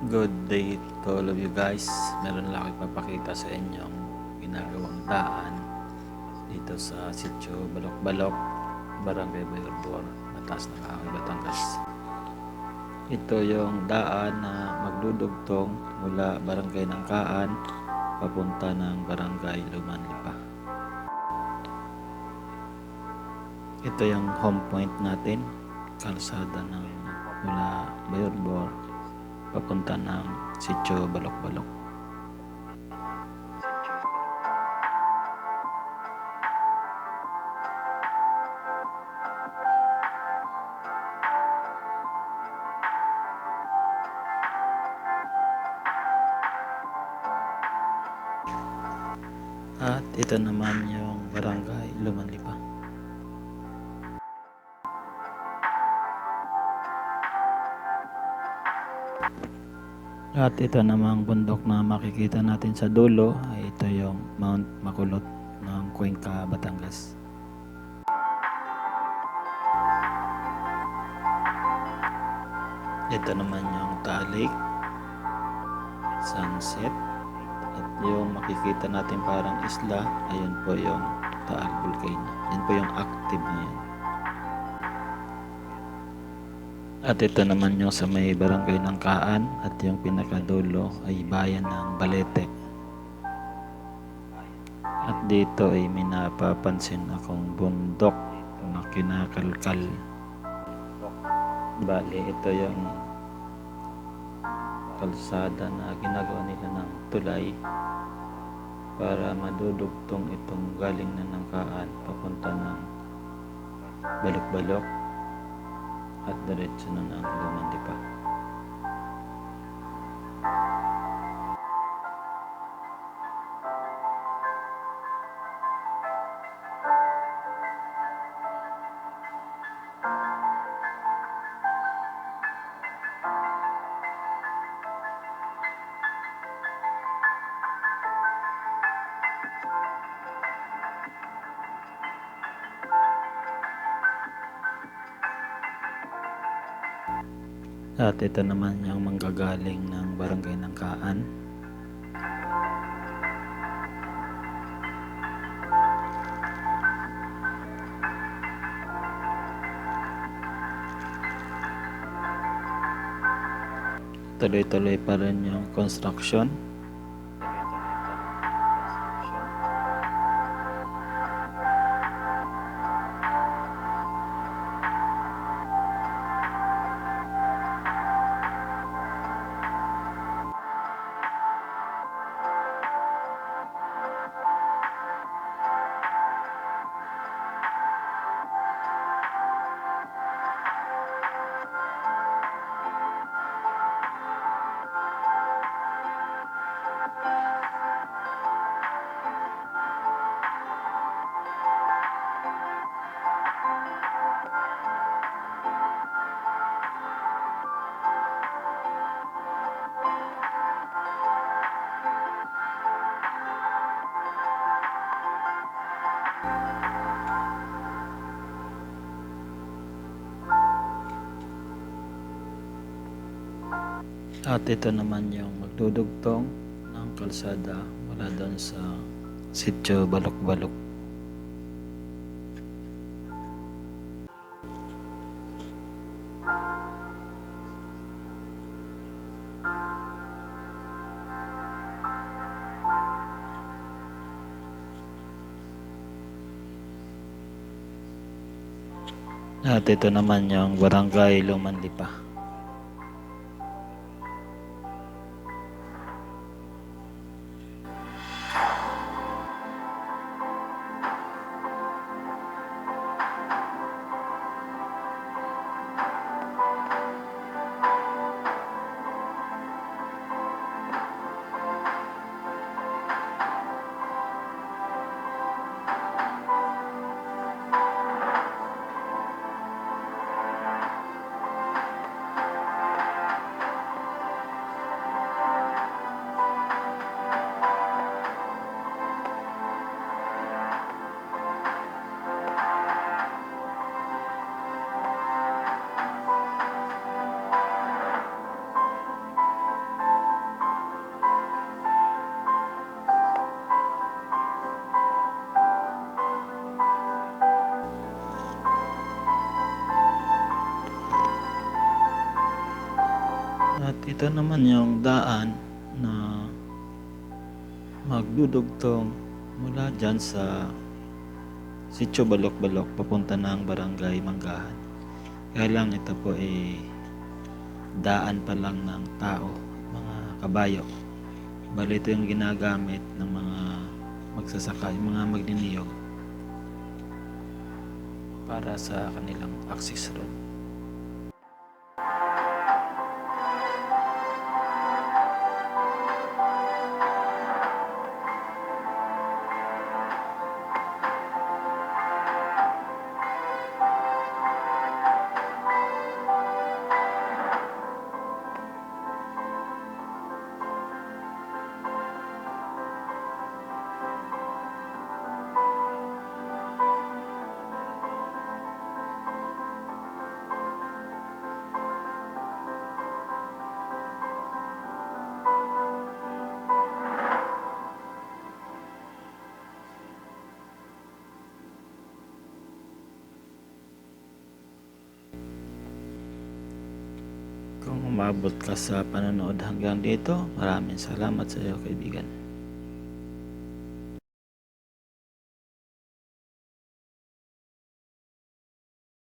Good day to all of you guys. Meron lang ako ipapakita sa inyong ginagawang daan dito sa Sitio Balok-Balok, Barangay Bayorbor, Mataas na Kahoy, Batangas. Ito yung daan na magdudugtong mula Barangay Nangkaan papunta ng Barangay Lumanlipa. Ito yung home point natin, kalsada ng mula Bayorbor papunta ng Sitio Balok-Balok. At ito naman yung Barangay Lumanlipa. At ito namang bundok na makikita natin sa dulo ay ito yung Mount Makulot ng Cuenca, Batangas. Ito naman yung Taalik, sunset, at yung makikita natin parang isla, ayun po yung Taal Volcano. Yan po yung active ngayon. At ito naman yung sa may Barangay Nangkaan at yung pinakadulo ay bayan ng Balete. At dito ay may napapansin akong bundok na kinakalkal. Bali, ito yung kalsada na ginagawa nila ng tulay para madudugtong itong galing na Nangkaan papunta ng Balok-Balok at diretso na ng Lumanlipa. At ito naman yung manggagaling ng Barangay Nangkaan. Tuloy-tuloy pa rin yung construction. At ito naman yung magdudugtong ng kalsada mula doon sa Sitio Balok-Balok. At ito naman yung Barangay Lumanlipa. At ito naman yung daan na magdudugtong mula dyan sa Sitio Balok-Balok papunta ng Barangay Manggahan. Kaya lang ito po ay daan pa lang ng tao, mga kabayo. Bali ito yung ginagamit ng mga magsasaka, yung mga magniniyog para sa kanilang access road. Kung umabot ka sa panonood hanggang dito, maraming salamat sa iyo, kaibigan.